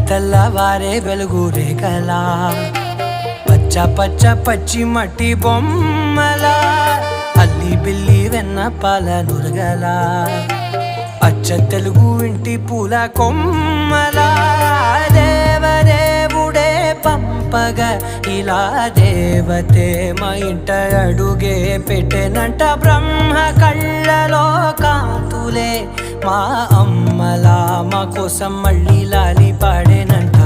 తెల్లవారే వెలుగు రేఖలా పచ్చ పచ్చ పచ్చి మట్టి బొమ్మలా అల్లి బిల్లి వెన్న పాల నురగలా అచ్చ తెలుగు ఇంటి పూల కొమ్మలా దేవదేవుడే పంపగా ఇలా దేవతే మా ఇంట అడుగే పెట్టెనంట బ్రహ్మ కళ్ళలో కాంతులే మా అమ్మలా మా కోసం మళ్ళీ లాలి పాడేనంట.